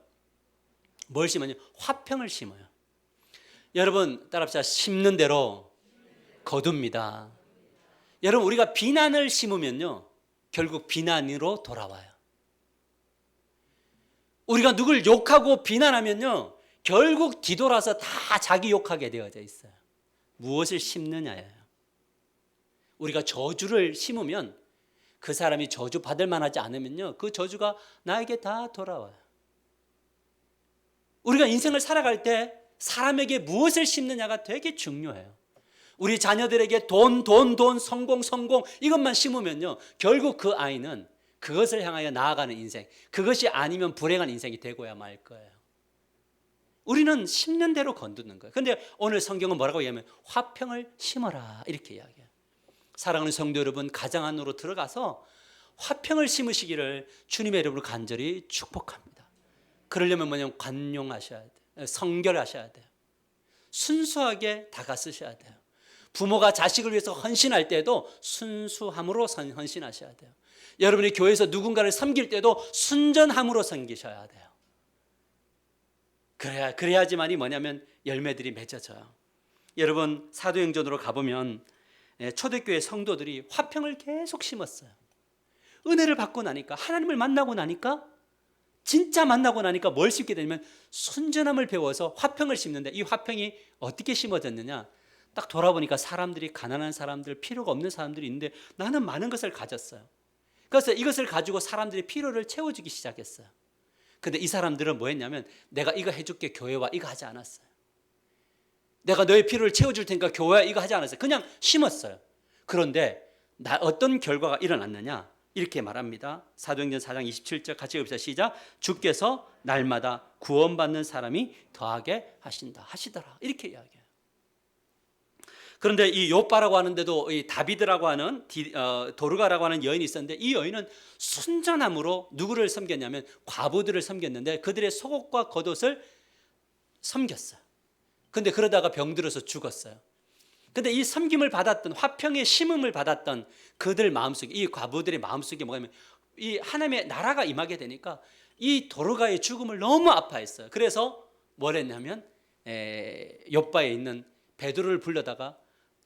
뭘 심어요? 화평을 심어요. 여러분 따라합시다. 심는 대로 거둡니다. 여러분 우리가 비난을 심으면요 결국 비난으로 돌아와요. 우리가 누굴 욕하고 비난하면요 결국 뒤돌아서 다 자기 욕하게 되어져 있어요. 무엇을 심느냐예요. 우리가 저주를 심으면 그 사람이 저주 받을 만하지 않으면요 그 저주가 나에게 다 돌아와요. 우리가 인생을 살아갈 때 사람에게 무엇을 심느냐가 되게 중요해요. 우리 자녀들에게 돈, 성공 이것만 심으면요 결국 그 아이는 그것을 향하여 나아가는 인생, 그것이 아니면 불행한 인생이 되고야 말 거예요. 우리는 심는 대로 거두는 거예요. 그런데 오늘 성경은 뭐라고 얘기하면 화평을 심어라 이렇게 이야기해요. 사랑하는 성도 여러분, 가정 안으로 들어가서 화평을 심으시기를 주님의 이름으로 간절히 축복합니다. 그러려면 뭐냐면 관용하셔야 돼요. 성결하셔야 돼요. 순수하게 다가서셔야 돼요. 부모가 자식을 위해서 헌신할 때도 순수함으로 헌신하셔야 돼요. 여러분이 교회에서 누군가를 섬길 때도 순전함으로 섬기셔야 돼요. 그래야지만이 뭐냐면 열매들이 맺어져요. 여러분 사도행전으로 가보면 초대교회 성도들이 화평을 계속 심었어요. 은혜를 받고 나니까, 하나님을 만나고 나니까, 진짜 만나고 나니까 뭘 심게 되냐면 순전함을 배워서 화평을 심는데, 이 화평이 어떻게 심어졌느냐, 딱 돌아보니까 사람들이, 가난한 사람들, 필요가 없는 사람들이 있는데 나는 많은 것을 가졌어요. 그래서 이것을 가지고 사람들이 필요를 채워주기 시작했어요. 근데 이 사람들은 뭐 했냐면, 내가 이거 해줄게 교회와 이거 하지 않았어요. 내가 너의 필요를 채워줄 테니까 교회와 이거 하지 않았어요. 그냥 심었어요. 그런데 어떤 결과가 일어났느냐, 이렇게 말합니다. 사도행전 4장 27절 같이 읽읍시다. 시작. 주께서 날마다 구원받는 사람이 더하게 하시더라 이렇게 이야기해요. 그런데 이 욥바라고 하는데도 이 다비드라고 하는 도르가라고 하는 여인이 있었는데, 이 여인은 순전함으로 누구를 섬겼냐면 과부들을 섬겼는데 그들의 속옷과 겉옷을 섬겼어요. 근데 그러다가 병들어서 죽었어요. 근데 이 섬김을 받았던, 화평의 심음을 받았던 그들 마음속에, 이 과부들의 마음속에 뭐냐면 이 하나님의 나라가 임하게 되니까 이 도르가의 죽음을 너무 아파했어요. 그래서 뭘 했냐면 욥바에 있는 베드로를 불러다가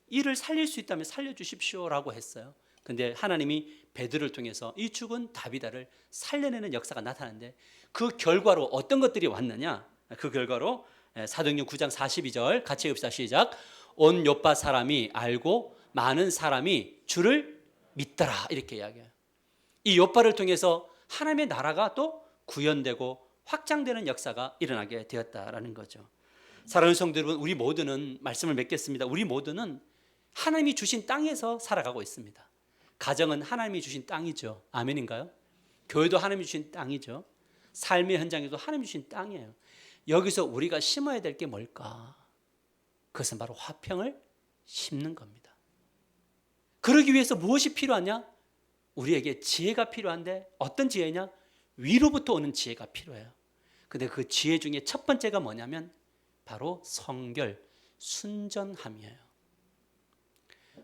이를 살릴 수 있다면 살려주십시오라고 했어요. 근데 하나님이 베드로를 통해서 이 죽은 다비다를 살려내는 역사가 나타나는데, 그 결과로 어떤 것들이 왔느냐, 그 결과로 사도행전 9장 42절 같이 읽읍시다. 시작. 온 욥바 사람이 알고 많은 사람이 주를 믿더라 이렇게 이야기해요. 이 욥바를 통해서 하나님의 나라가 또 구현되고 확장되는 역사가 일어나게 되었다라는 거죠. 사랑하는 성도 여러분, 우리 모두는, 말씀을 맺겠습니다. 우리 모두는 하나님이 주신 땅에서 살아가고 있습니다. 가정은 하나님이 주신 땅이죠. 아멘인가요? 교회도 하나님이 주신 땅이죠. 삶의 현장에도 하나님이 주신 땅이에요. 여기서 우리가 심어야 될 게 뭘까? 그것은 바로 화평을 심는 겁니다. 그러기 위해서 무엇이 필요하냐? 우리에게 지혜가 필요한데, 어떤 지혜냐? 위로부터 오는 지혜가 필요해요. 근데 그 지혜 중에 첫 번째가 뭐냐면 바로 성결, 순전함이에요.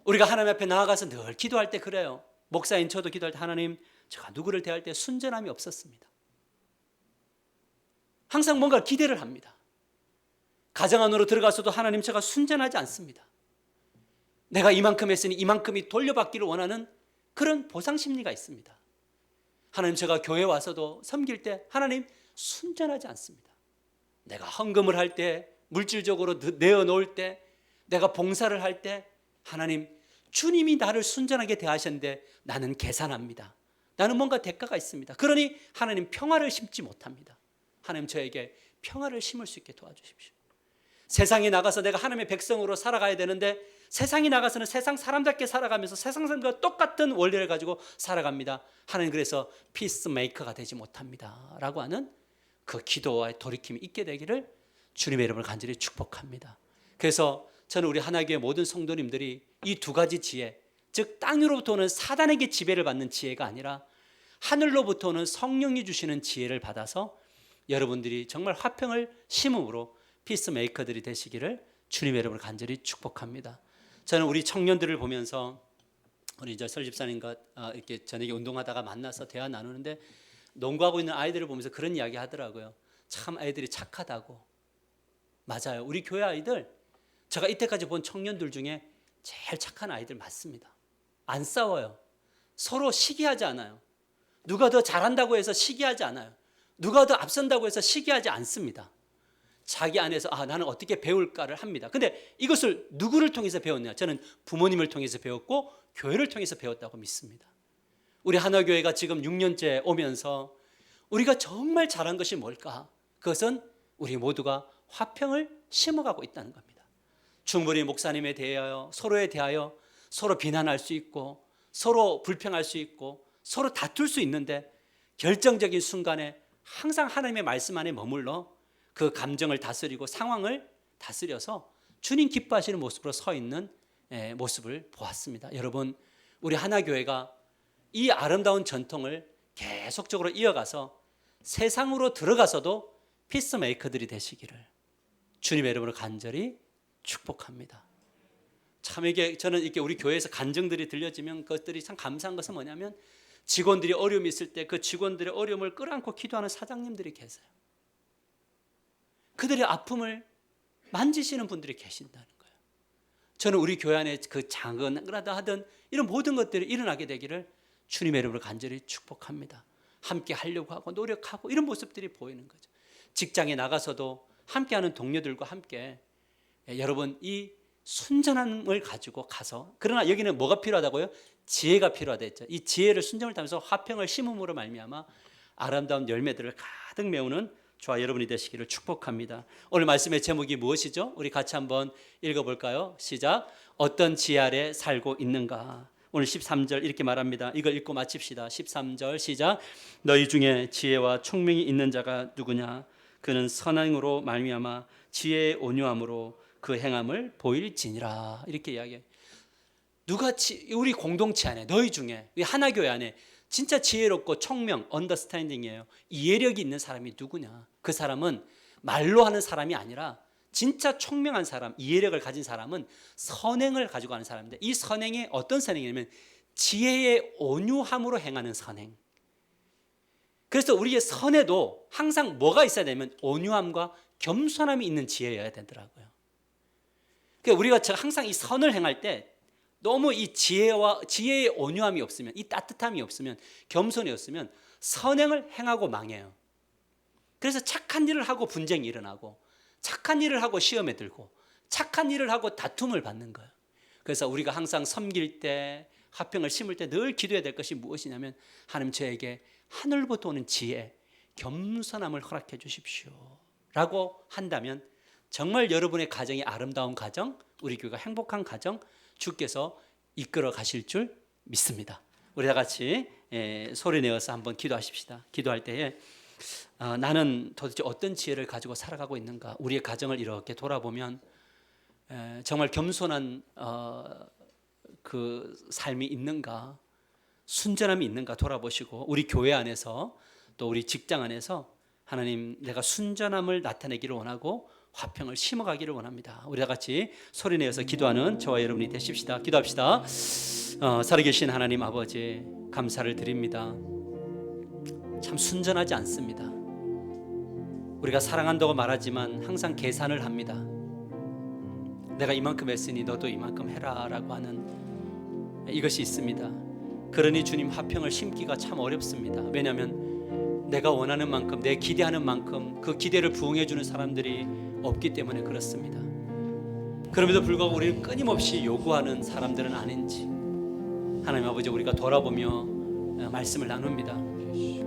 우리가 하나님 앞에 나아가서 늘 기도할 때 그래요. 목사인 저도 기도할 때, 하나님, 제가 누구를 대할 때 순전함이 없었습니다. 항상 뭔가 기대를 합니다. 가정 안으로 들어가서도, 하나님, 제가 순전하지 않습니다. 내가 이만큼 했으니 이만큼이 돌려받기를 원하는 그런 보상 심리가 있습니다. 하나님, 제가 교회 와서도 섬길 때, 하나님, 순전하지 않습니다. 내가 헌금을 할 때, 물질적으로 내어놓을 때, 내가 봉사를 할 때, 하나님, 주님이 나를 순전하게 대하셨는데 나는 계산합니다. 나는 뭔가 대가가 있습니다. 그러니 하나님 평화를 심지 못합니다. 하나님 저에게 평화를 심을 수 있게 도와주십시오. 세상에 나가서 내가 하나님의 백성으로 살아가야 되는데 세상에 나가서는 세상 사람답게 살아가면서 세상 사람들과 똑같은 원리를 가지고 살아갑니다. 하나님 그래서 피스메이커가 되지 못합니다 라고 하는 그 기도와의 돌이킴이 있게 되기를 주님의 이름을 간절히 축복합니다. 그래서 저는 우리 하나교회 모든 성도님들이 이 두 가지 지혜, 즉 땅으로부터 오는 사단에게 지배를 받는 지혜가 아니라 하늘로부터 오는 성령이 주시는 지혜를 받아서 여러분들이 정말 화평을 심음으로 피스메이커들이 되시기를 주님의 이름으로 간절히 축복합니다. 저는 우리 청년들을 보면서 우리 이제 설 집사님과 이렇게 저녁에 운동하다가 만나서 대화 나누는데 농구하고 있는 아이들을 보면서 그런 이야기 하더라고요. 참 아이들이 착하다고. 맞아요. 우리 교회 아이들, 제가 이때까지 본 청년들 중에 제일 착한 아이들 맞습니다. 안 싸워요. 서로 시기하지 않아요. 누가 더 잘한다고 해서 시기하지 않아요. 누가 더 앞선다고 해서 시기하지 않습니다. 자기 안에서 나는 어떻게 배울까를 합니다. 근데 이것을 누구를 통해서 배웠냐? 저는 부모님을 통해서 배웠고 교회를 통해서 배웠다고 믿습니다. 우리 하나교회가 지금 6년째 오면서 우리가 정말 잘한 것이 뭘까? 그것은 우리 모두가 화평을 심어가고 있다는 겁니다. 충분히 목사님에 대하여 서로에 대하여 서로 비난할 수 있고 서로 불평할 수 있고 서로 다툴 수 있는데 결정적인 순간에 항상 하나님의 말씀 안에 머물러 그 감정을 다스리고 상황을 다스려서 주님 기뻐하시는 모습으로 서 있는 모습을 보았습니다. 여러분, 우리 하나교회가 이 아름다운 전통을 계속적으로 이어가서 세상으로 들어가서도 피스메이커들이 되시기를 주님의 이름으로 간절히 축복합니다. 참 이게 저는 이렇게 우리 교회에서 간증들이 들려지면 그것들이 참 감사한 것은 뭐냐면 직원들이 어려움이 있을 때 그 직원들의 어려움을 끌어안고 기도하는 사장님들이 계세요. 그들의 아픔을 만지시는 분들이 계신다는 거예요. 저는 우리 교회 안에 그 작은하다 하던 이런 모든 것들이 일어나게 되기를 주님의 이름으로 간절히 축복합니다. 함께 하려고 하고 노력하고 이런 모습들이 보이는 거죠. 직장에 나가서도 함께하는 동료들과 함께 여러분 이 순전함을 가지고 가서, 그러나 여기는 뭐가 필요하다고요? 지혜가 필요하다 했죠. 이 지혜를 순정을 타면서 화평을 심음으로 말미암아 아름다운 열매들을 가득 메우는 저와 여러분이 되시기를 축복합니다. 오늘 말씀의 제목이 무엇이죠? 우리 같이 한번 읽어볼까요? 시작. 어떤 지혜 아래 살고 있는가? 오늘 13절 이렇게 말합니다. 이걸 읽고 마칩시다. 13절 시작. 너희 중에 지혜와 총명이 있는 자가 누구냐? 그는 선행으로 말미암아 지혜의 온유함으로 그 행함을 보일지니라. 이렇게 이야기해요. 누가 우리 공동체 안에 너희 중에 하나교회 안에 진짜 지혜롭고 총명, 언더스탠딩이에요. 이해력이 있는 사람이 누구냐? 그 사람은 말로 하는 사람이 아니라 진짜 총명한 사람, 이해력을 가진 사람은 선행을 가지고 하는 사람인데 이 선행이 어떤 선행이냐면 지혜의 온유함으로 행하는 선행. 그래서 우리의 선에도 항상 뭐가 있어야 되냐면 온유함과 겸손함이 있는 지혜여야 되더라고요. 그러니까 우리가 항상 이 선을 행할 때 너무 이 지혜의 온유함이 없으면, 이 따뜻함이 없으면, 겸손이 없으면 선행을 행하고 망해요. 그래서 착한 일을 하고 분쟁이 일어나고 착한 일을 하고 시험에 들고 착한 일을 하고 다툼을 받는 거예요. 그래서 우리가 항상 섬길 때 화평을 심을 때 늘 기도해야 될 것이 무엇이냐면 하나님 저에게 하늘부터 오는 지혜, 겸손함을 허락해 주십시오 라고 한다면 정말 여러분의 가정이 아름다운 가정, 우리 교회가 행복한 가정 주께서 이끌어 가실 줄 믿습니다. 우리 다 같이 소리 내어서 한번 기도하십시다. 기도할 때에 나는 도대체 어떤 지혜를 가지고 살아가고 있는가? 우리의 가정을 이렇게 돌아보면 정말 겸손한 그 삶이 있는가? 순전함이 있는가 돌아보시고 우리 교회 안에서 또 우리 직장 안에서 하나님 내가 순전함을 나타내기를 원하고 화평을 심어가기를 원합니다. 우리 다 같이 소리 내어서 기도하는 저와 여러분이 되십시다. 기도합시다. 살아계신 하나님 아버지 감사를 드립니다. 참 순전하지 않습니다. 우리가 사랑한다고 말하지만 항상 계산을 합니다. 내가 이만큼 했으니 너도 이만큼 해라 라고 하는 이것이 있습니다. 그러니 주님 화평을 심기가 참 어렵습니다. 왜냐하면 내가 원하는 만큼 내 기대하는 만큼 그 기대를 부응해 주는 사람들이 없기 때문에 그렇습니다. 그럼에도 불구하고 우리는 끊임없이 요구하는 사람들은 아닌지 하나님 아버지 우리가 돌아보며 말씀을 나눕니다.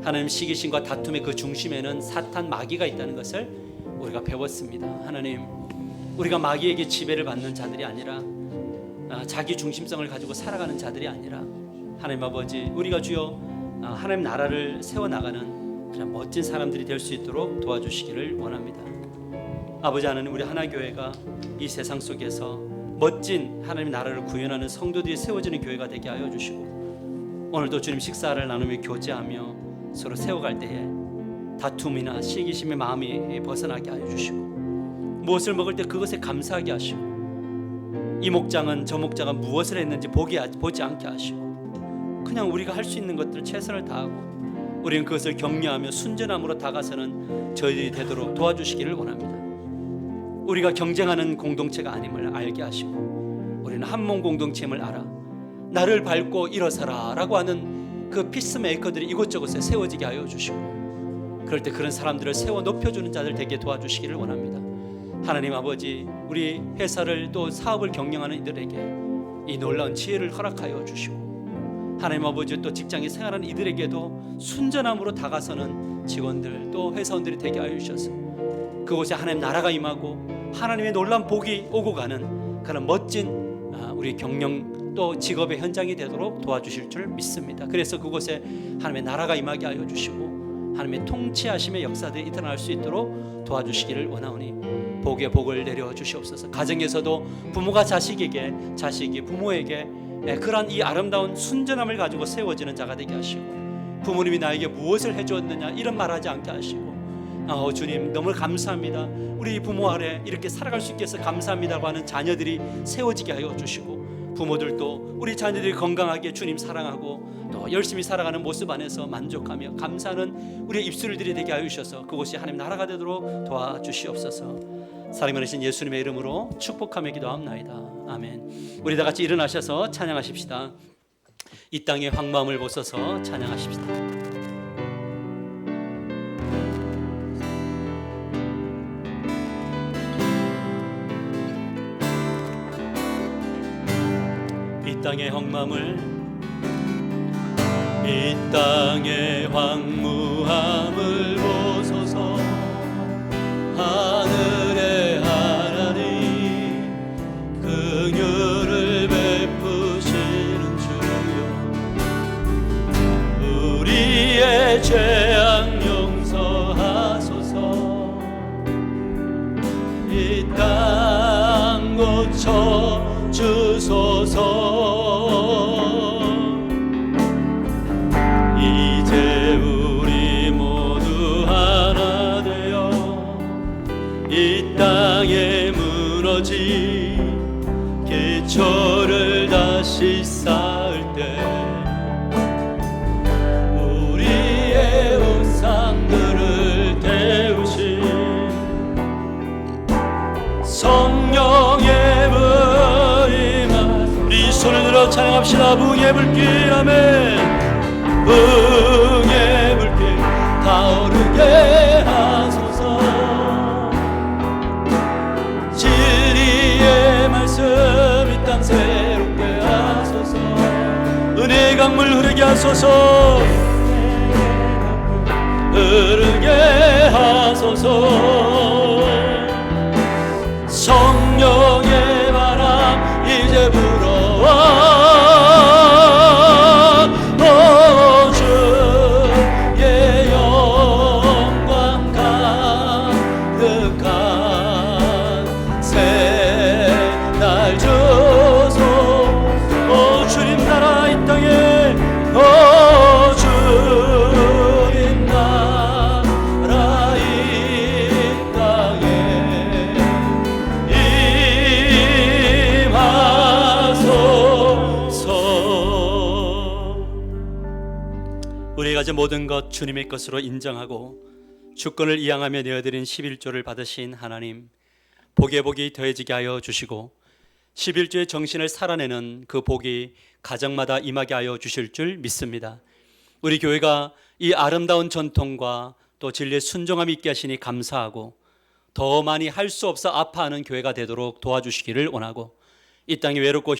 하나님, 시기심과 다툼의 그 중심에는 사탄 마귀가 있다는 것을 우리가 배웠습니다. 하나님, 우리가 마귀에게 지배를 받는 자들이 아니라 자기 중심성을 가지고 살아가는 자들이 아니라 하나님 아버지, 우리가 주여 하나님 나라를 세워나가는 그런 멋진 사람들이 될 수 있도록 도와주시기를 원합니다. 아버지 하나님, 우리 하나교회가 이 세상 속에서 멋진 하나님 나라를 구현하는 성도들이 세워지는 교회가 되게 하여 주시고, 오늘도 주님 식사를 나누며 교제하며 서로 세워갈 때에 다툼이나 시기심의 마음이 벗어나게 하여 주시고, 무엇을 먹을 때 그것에 감사하게 하시고, 이 목장은 저 목장은 무엇을 했는지 보지 않게 하시고, 그냥 우리가 할 수 있는 것들 최선을 다하고 우리는 그것을 격려하며 순전함으로 다가서는 저희들이 되도록 도와주시기를 원합니다. 우리가 경쟁하는 공동체가 아님을 알게 하시고, 우리는 한 몸 공동체임을 알아 나를 밟고 일어서라 라고 하는 그 피스메이커들이 이곳저곳에 세워지게 하여 주시고, 그럴 때 그런 사람들을 세워 높여주는 자들 되게 도와주시기를 원합니다. 하나님 아버지, 우리 회사를 또 사업을 경영하는 이들에게 이 놀라운 지혜를 허락하여 주시고, 하나님 아버지 또 직장에 생활하는 이들에게도 순전함으로 다가서는 직원들 또 회사원들이 되게 하여 주셔서 그곳에 하나님 나라가 임하고 하나님의 놀라운 복이 오고 가는 그런 멋진 우리 경영 또 직업의 현장이 되도록 도와주실 줄 믿습니다. 그래서 그곳에 하나님의 나라가 임하게 하여 주시고 하나님의 통치하심의 역사들이 일어날 수 있도록 도와주시기를 원하오니 복의 복을 내려 주시옵소서. 가정에서도 부모가 자식에게, 자식이 부모에게 그러한 이 아름다운 순전함을 가지고 세워지는 자가 되게 하시고, 부모님이 나에게 무엇을 해주었느냐 이런 말하지 않게 하시고, 주님 너무 감사합니다, 우리 부모 아래 이렇게 살아갈 수 있게 해서 감사합니다라고 하는 자녀들이 세워지게 하여 주시고, 부모들도 우리 자녀들이 건강하게 주님 사랑하고 또 열심히 살아가는 모습 안에서 만족하며 감사하는 우리의 입술들이 되게 하여 주셔서 그곳이 하나님 나라가 되도록 도와주시옵소서. 사랑이 많으신 예수님의 이름으로 축복하며 기도합나이다. 아멘. 우리 다 같이 일어나셔서 찬양하십시다. 이 땅의 황마음을 보소서 찬양하십시다. 이 땅의 황마음을, 이 땅의 황무함을 보소서. 하늘의 하나님, 긍휼을 베푸시는 주여, 우리의 죄악 용서하소서. 이 땅 고쳐 주소서. 이제 우리 모두 하나 되어 이 땅에 무너진 기초를 다시 쌓을 때 우리의 우상들을 태우신 성령의 부임을, 우리 손을 들어 찬양합시다. 부흥의 불길, 아멘. 부흥의 불길 타오르게 하소서. 진리의 말씀 이 땅 새롭게 하소서. 은혜의 강물 흐르게 하소서. 흐르게 하소서. 성령의 바람 이제 불어와. 주의 영광 가득한 새날 주소. 주님 나라 이 땅에, 주님 나라 이 땅에 우리가 가진 모든 것 주님의 것으로 인정하고 주권을 이양하며 내어드린 11조를 받으신 하나님, 복의 복이 더해지게 하여 주시고 11조의 정신을 살아내는 그 복이 가정마다 임하게 하여 주실 줄 믿습니다. 우리 교회가 이 아름다운 전통과 또 진리의 순종함이 있게 하시니 감사하고, 더 많이 할 수 없어 아파하는 교회가 되도록 도와주시기를 원하고, 이 땅이 외롭고